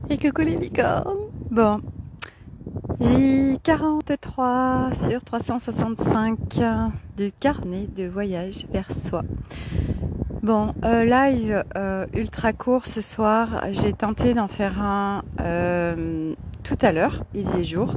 Et coucou les licornes. Bon, j'ai 43 sur 365 du carnet de voyage vers soi. Bon, live ultra court ce soir. J'ai tenté d'en faire un tout à l'heure. Il faisait jour.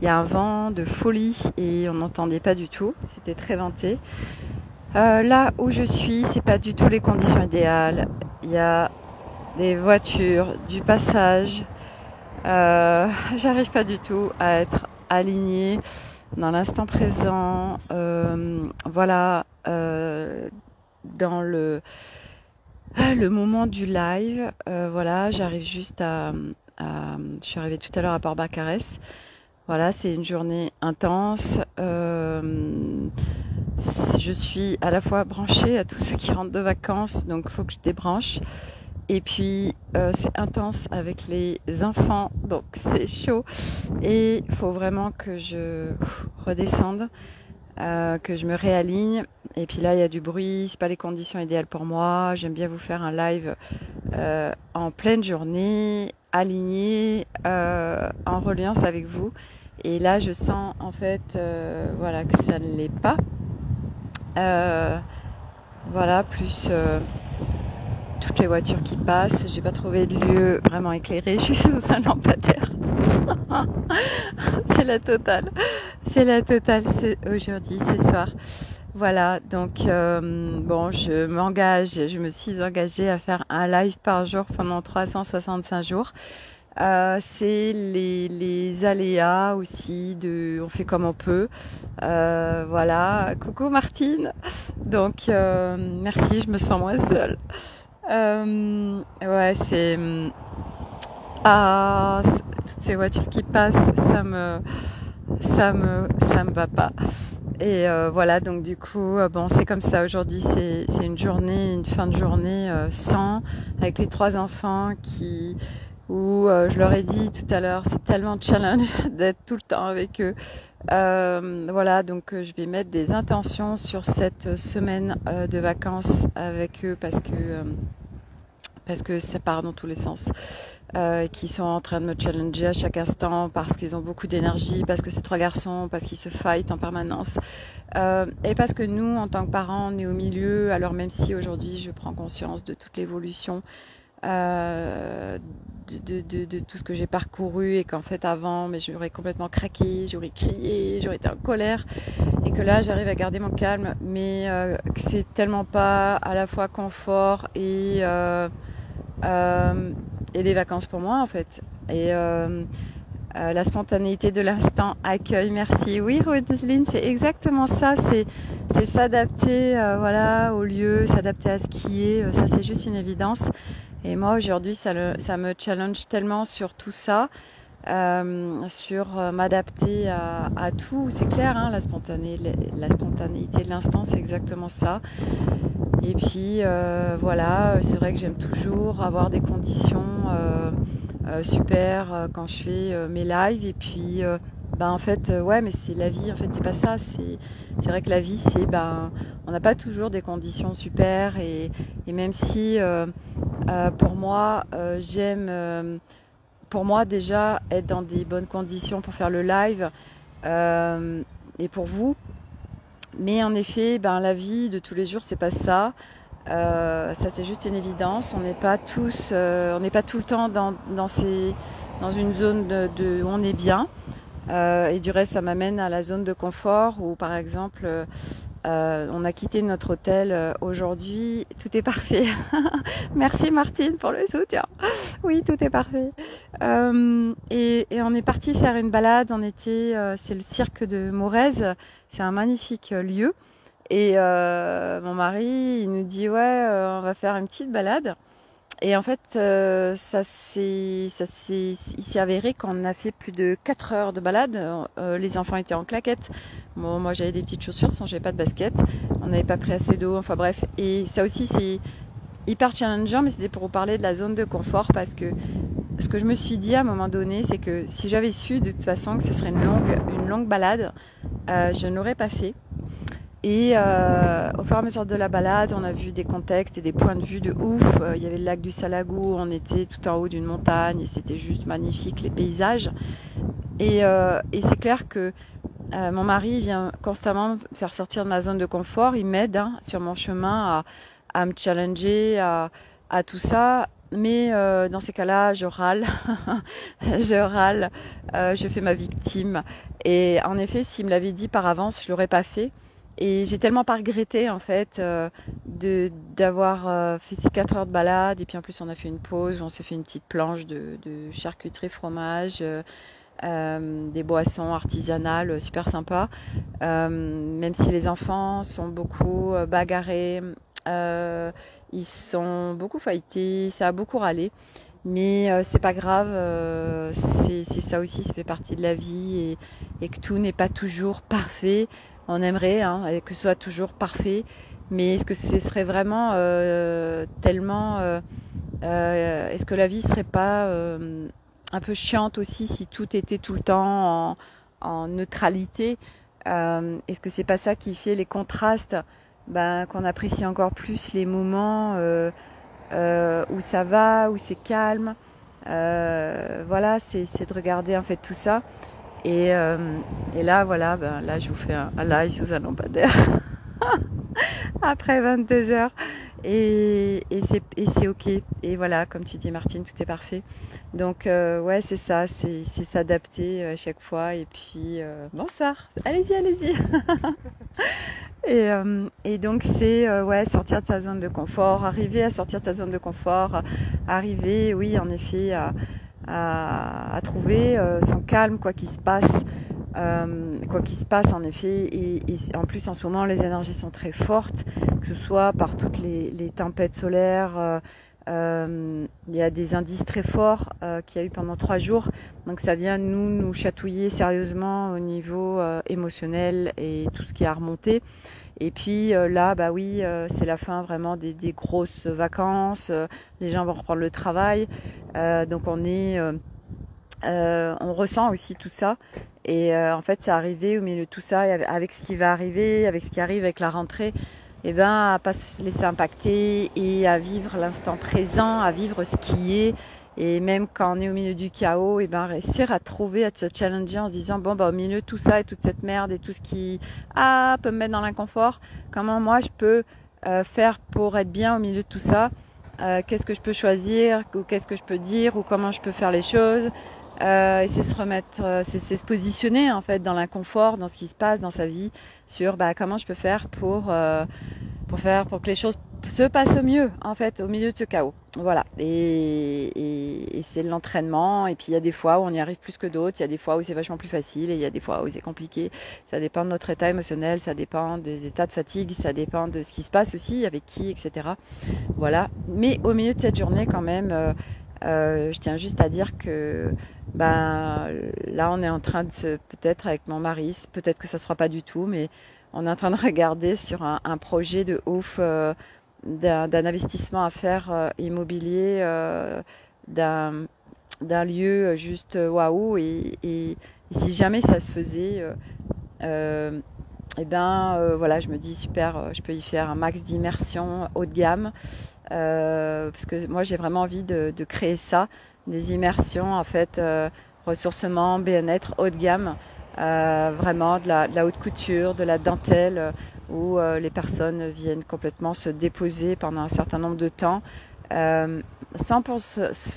Il y a un vent de folie et on n'entendait pas du tout. C'était très venté. Là où je suis, c'est pas du tout les conditions idéales. Il y a des voitures, du passage. J'arrive pas du tout à être alignée dans l'instant présent. Voilà, dans le moment du live. Voilà, j'arrive juste je suis arrivée tout à l'heure à Port-Barcarès. Voilà, c'est une journée intense. Je suis à la fois branchée à tous ceux qui rentrent de vacances, donc il faut que je débranche. Et puis c'est intense avec les enfants, donc c'est chaud. Et il faut vraiment que je redescende, que je me réaligne. Et puis là il y a du bruit, c'est pas les conditions idéales pour moi. J'aime bien vous faire un live en pleine journée, aligné, en reliance avec vous. Et là je sens en fait voilà, que ça ne l'est pas. Voilà, plus toutes les voitures qui passent. J'ai pas trouvé de lieu vraiment éclairé. Je suis sous un lampadaire. C'est la totale. C'est la totale. C'est aujourd'hui, ce soir. Voilà. Donc bon, je me suis engagée à faire un live par jour pendant 365 jours. C'est les aléas aussi on fait comme on peut. Voilà. Coucou Martine. Donc merci, je me sens moins seule. Ouais, toutes ces voitures qui passent, ça me va pas. Et voilà, donc du coup, bon, c'est comme ça aujourd'hui. C'est une fin de journée sans, avec les 3 enfants où je leur ai dit tout à l'heure, c'est tellement challenge d'être tout le temps avec eux. Voilà, donc je vais mettre des intentions sur cette semaine de vacances avec eux parce que ça part dans tous les sens. Qui sont en train de me challenger à chaque instant parce qu'ils ont beaucoup d'énergie, parce que c'est 3 garçons, parce qu'ils se fightent en permanence. Et parce que nous, en tant que parents, on est au milieu. Alors même si aujourd'hui je prends conscience de toute l'évolution de tout ce que j'ai parcouru et qu'en fait avant, mais j'aurais complètement craqué, j'aurais crié, j'aurais été en colère et que là j'arrive à garder mon calme, mais que c'est tellement pas à la fois confort et des vacances pour moi en fait. Et la spontanéité de l'instant, accueil, merci. Oui, Roselyne, c'est exactement ça. C'est s'adapter, voilà, au lieu, s'adapter à ce qui est. Ça, c'est juste une évidence. Et moi, aujourd'hui, ça me challenge tellement sur tout ça, sur m'adapter à tout. C'est clair, hein, la spontanéité de l'instant, c'est exactement ça. Et puis, voilà, c'est vrai que j'aime toujours avoir des conditions super quand je fais mes lives. Et puis, en fait, ouais, mais c'est la vie. En fait, c'est pas ça. C'est vrai que la vie, on n'a pas toujours des conditions super. Et même si, pour moi, pour moi déjà être dans des bonnes conditions pour faire le live et pour vous. Mais en effet, la vie de tous les jours, c'est pas ça. Ça, c'est juste une évidence. On n'est pas tout le temps dans une zone où on est bien. Et du reste, ça m'amène à la zone de confort où, par exemple, on a quitté notre hôtel aujourd'hui. Tout est parfait. Merci Martine pour le soutien. Oui, tout est parfait. Et on est parti faire une balade. C'est le cirque de Morez. C'est un magnifique lieu. Et mon mari, il nous dit ouais, on va faire une petite balade. Et en fait, il s'est avéré qu'on a fait plus de 4 heures de balade. Les enfants étaient en claquettes. Bon, moi j'avais des petites chaussures, sinon j'avais pas de basket. On n'avait pas pris assez d'eau. Enfin bref. Et ça aussi c'est hyper challengeant, mais c'était pour vous parler de la zone de confort parce que ce que je me suis dit à un moment donné, c'est que si j'avais su de toute façon que ce serait une longue balade, je n'aurais pas fait. Et au fur et à mesure de la balade, on a vu des contextes et des points de vue de ouf. Il y avait le lac du Salagou, on était tout en haut d'une montagne et c'était juste magnifique les paysages. Et c'est clair que mon mari vient constamment me faire sortir de ma zone de confort. Il m'aide sur mon chemin à me challenger, à tout ça. Mais dans ces cas-là, je râle, je râle, je fais ma victime. Et en effet, s'il me l'avait dit par avance, je l'aurais pas fait. Et j'ai tellement pas regretté en fait d'avoir fait ces 4 heures de balade. Et puis en plus, on a fait une pause où on s'est fait une petite planche de charcuterie fromage. Des boissons artisanales super sympas, même si les enfants sont beaucoup bagarrés, ils sont beaucoup fightés, ça a beaucoup râlé, mais c'est pas grave, c'est ça aussi, ça fait partie de la vie et que tout n'est pas toujours parfait. On aimerait que ce soit toujours parfait, mais est-ce que ce serait vraiment tellement est-ce que la vie serait pas un peu chiante aussi si tout était tout le temps en neutralité. Est-ce que c'est pas ça qui fait les contrastes, qu'on apprécie encore plus les moments où ça va, où c'est calme. Voilà, c'est de regarder en fait tout ça. Et là, voilà, là je vous fais un live sous un lampadaire après 22 heures. Et c'est ok. Et voilà, comme tu dis Martine, tout est parfait. Donc ouais, c'est ça, c'est s'adapter à chaque fois. Et puis bonsoir, allez-y, allez-y. Et donc c'est ouais, sortir de sa zone de confort, arriver à sortir de sa zone de confort, arriver, oui, en effet, à trouver son calme, quoi qu'il se passe. En effet, et en plus en ce moment les énergies sont très fortes, que ce soit par toutes les tempêtes solaires, il y a des indices très forts qu'il y a eu pendant 3 jours, donc ça vient nous chatouiller sérieusement au niveau émotionnel et tout ce qui a remonté. Et puis là, oui, c'est la fin vraiment des grosses vacances, les gens vont reprendre le travail, donc on ressent aussi tout ça. Et en fait, c'est arrivé au milieu de tout ça, et avec ce qui va arriver, avec ce qui arrive avec la rentrée, à pas se laisser impacter et à vivre l'instant présent, à vivre ce qui est. Et même quand on est au milieu du chaos, réussir à trouver, à se challenger en se disant, au milieu de tout ça et toute cette merde et tout ce qui peut me mettre dans l'inconfort, comment moi je peux faire pour être bien au milieu de tout ça, qu'est-ce que je peux choisir, ou qu'est-ce que je peux dire, ou comment je peux faire les choses. Et c'est se remettre, c'est se positionner en fait dans l'inconfort, dans ce qui se passe dans sa vie, sur comment je peux faire pour que les choses se passent au mieux en fait au milieu de ce chaos. Voilà. Et c'est l'entraînement. Et puis il y a des fois où on y arrive plus que d'autres, il y a des fois où c'est vachement plus facile et il y a des fois où c'est compliqué. Ça dépend de notre état émotionnel, ça dépend des états de fatigue, ça dépend de ce qui se passe aussi, avec qui, etc. Voilà. Mais au milieu de cette journée quand même, je tiens juste à dire que là on est en train de peut-être avec mon mari, peut-être que ça se fera pas du tout, mais on est en train de regarder sur un projet de ouf, d'un investissement à faire immobilier, d'un lieu juste waouh, et si jamais ça se faisait, voilà, je me dis super, je peux y faire un max d'immersion haut de gamme. Parce que moi j'ai vraiment envie de créer ça, des immersions en fait, ressourcement, bien-être haut de gamme, vraiment de la haute couture, de la dentelle, où les personnes viennent complètement se déposer pendant un certain nombre de temps, sans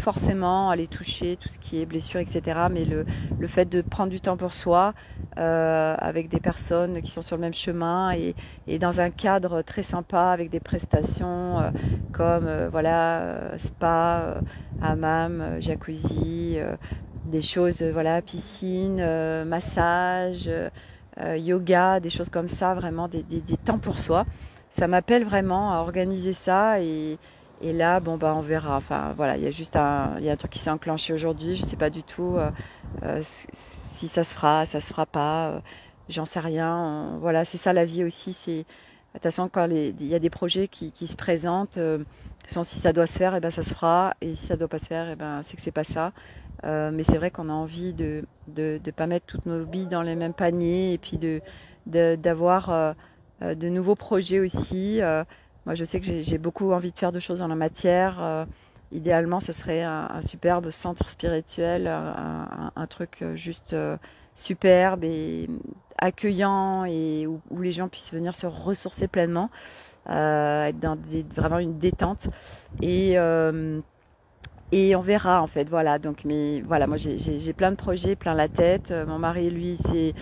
forcément aller toucher tout ce qui est blessure, etc. Mais le fait de prendre du temps pour soi, avec des personnes qui sont sur le même chemin, et dans un cadre très sympa avec des prestations comme spa, hammam, jacuzzi, des choses, piscine, massage, yoga, des choses comme ça, vraiment des temps pour soi. Ça m'appelle vraiment à organiser ça, et là, on verra. Enfin, voilà, il y a un truc qui s'est enclenché aujourd'hui. Je sais pas du tout si ça se fera pas. J'en sais rien. Voilà, c'est ça la vie aussi. C'est, de toute façon, quand il y a des projets qui se présentent, si ça doit se faire, ça se fera. Et si ça doit pas se faire, c'est que c'est pas ça. Mais c'est vrai qu'on a envie de pas mettre toutes nos billes dans les mêmes paniers, et puis d'avoir de nouveaux projets aussi. Moi, je sais que j'ai beaucoup envie de faire de choses dans la matière. Idéalement, ce serait un superbe centre spirituel, un truc juste superbe et accueillant et où les gens puissent venir se ressourcer pleinement, être dans vraiment une détente et on verra en fait, voilà. Donc, mais voilà, moi j'ai plein de projets, plein la tête. Mon mari, lui, c'est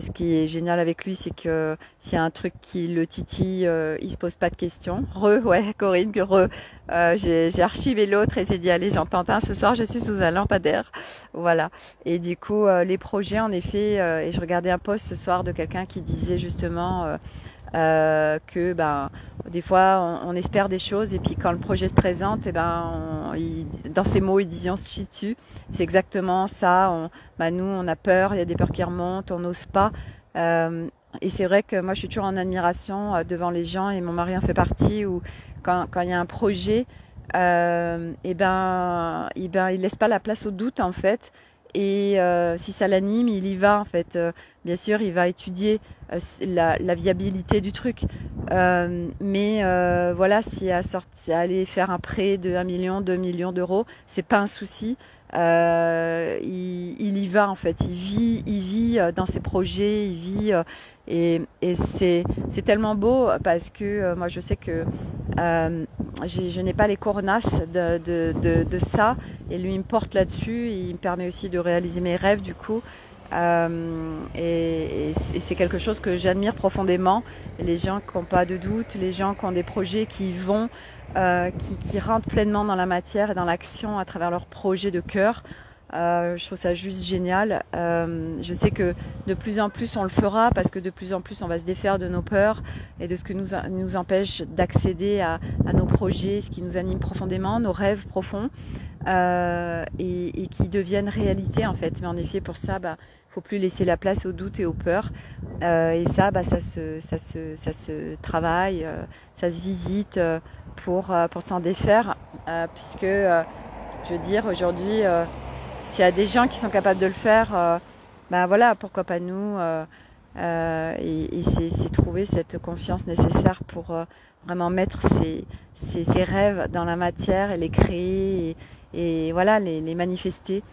ce qui est génial avec lui, c'est que s'il y a un truc qui le titille, il se pose pas de questions. Ouais, Corinne, j'ai archivé l'autre et j'ai dit allez, j'en tente un ce soir, je suis sous un lampadaire, voilà. Et du coup, les projets, en effet, et je regardais un post ce soir de quelqu'un qui disait justement que ben des fois on espère des choses et puis quand le projet se présente, et ben dans ces mots il disait on se chie dessus. C'est exactement ça. Nous on a peur, il y a des peurs qui remontent, on n'ose pas. Et c'est vrai que moi je suis toujours en admiration devant les gens et mon mari en fait partie où quand il y a un projet, il laisse pas la place au doute en fait. Et si ça l'anime, il y va en fait. Bien sûr, il va étudier la viabilité du truc. Mais voilà, si à aller faire un prêt de 1 million, 2 millions d'euros, c'est pas un souci. Il y va en fait. Il vit dans ses projets, il vit et c'est tellement beau parce que moi je sais que je n'ai pas les coronasses de ça et lui il me porte là-dessus et il me permet aussi de réaliser mes rêves du coup et c'est quelque chose que j'admire profondément. Les gens qui n'ont pas de doute, les gens qui ont des projets qui vont qui rentrent pleinement dans la matière et dans l'action à travers leurs projets de cœur. Je trouve ça juste génial. Je sais que de plus en plus on le fera parce que de plus en plus on va se défaire de nos peurs et de ce que nous empêche d'accéder à nos projets, ce qui nous anime profondément, nos rêves profonds et qui deviennent réalité en fait. Mais en effet pour ça, faut plus laisser la place aux doutes et aux peurs. Et ça, ça se travaille, ça se visite pour s'en défaire puisque je veux dire aujourd'hui s'il y a des gens qui sont capables de le faire, voilà, pourquoi pas nous et c'est trouver cette confiance nécessaire pour vraiment mettre ses rêves dans la matière et les créer et voilà, les manifester,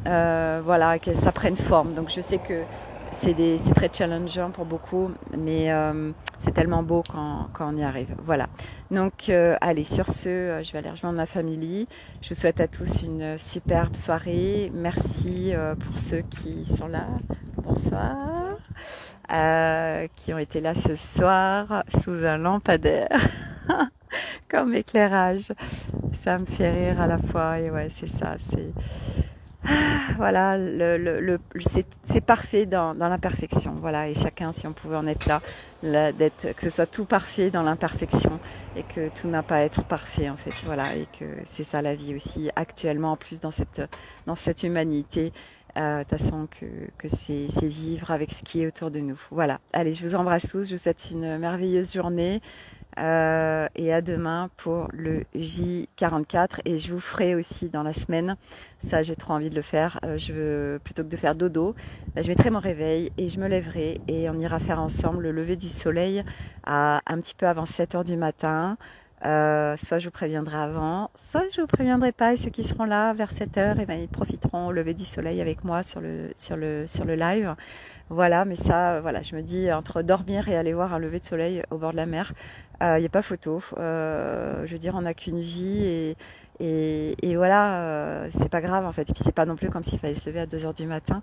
voilà, que ça prenne forme. Donc je sais que c'est très challengeant pour beaucoup, mais c'est tellement beau quand on y arrive. Voilà. Donc, allez, sur ce, je vais aller rejoindre ma famille. Je vous souhaite à tous une superbe soirée. Merci pour ceux qui sont là. Bonsoir. Qui ont été là ce soir sous un lampadaire. Comme éclairage. Ça me fait rire à la fois. Et ouais, c'est ça. Voilà, c'est parfait dans l'imperfection. Voilà, et chacun, si on pouvait en être là, que ce soit tout parfait dans l'imperfection et que tout n'a pas à être parfait en fait. Voilà, et que c'est ça la vie aussi actuellement en plus dans cette humanité. De toute façon que c'est vivre avec ce qui est autour de nous. Voilà. Allez, je vous embrasse tous. Je vous souhaite une merveilleuse journée. Et à demain pour le J44 et je vous ferai aussi dans la semaine, ça j'ai trop envie de le faire, plutôt que de faire dodo, je mettrai mon réveil et je me lèverai et on ira faire ensemble le lever du soleil un petit peu avant 7h du matin. Soit je vous préviendrai avant, soit je vous préviendrai pas et ceux qui seront là vers 7h, ils profiteront au lever du soleil avec moi sur le live. Voilà, mais ça, voilà, je me dis entre dormir et aller voir un lever de soleil au bord de la mer, il n'y a pas photo. Je veux dire, on n'a qu'une vie et voilà, c'est pas grave en fait. Et puis c'est pas non plus comme s'il fallait se lever à 2h du matin.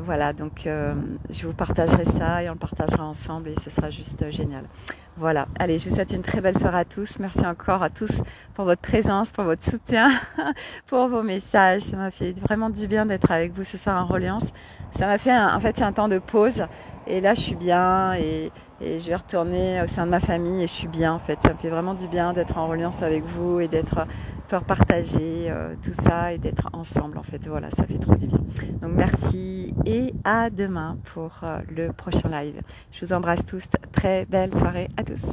Voilà, donc je vous partagerai ça et on le partagera ensemble et ce sera juste génial. Voilà, allez, je vous souhaite une très belle soirée à tous. Merci encore à tous pour votre présence, pour votre soutien, pour vos messages. Ça m'a fait vraiment du bien d'être avec vous ce soir en Reliance. Ça m'a fait, en fait, c'est un temps de pause. Et là, je suis bien et je vais retourner au sein de ma famille et je suis bien en fait. Ça me fait vraiment du bien d'être en Reliance avec vous et pour partager tout ça et d'être ensemble en fait. Voilà, ça fait trop du bien. Donc merci et à demain pour le prochain live. Je vous embrasse tous. Très belle soirée à tous.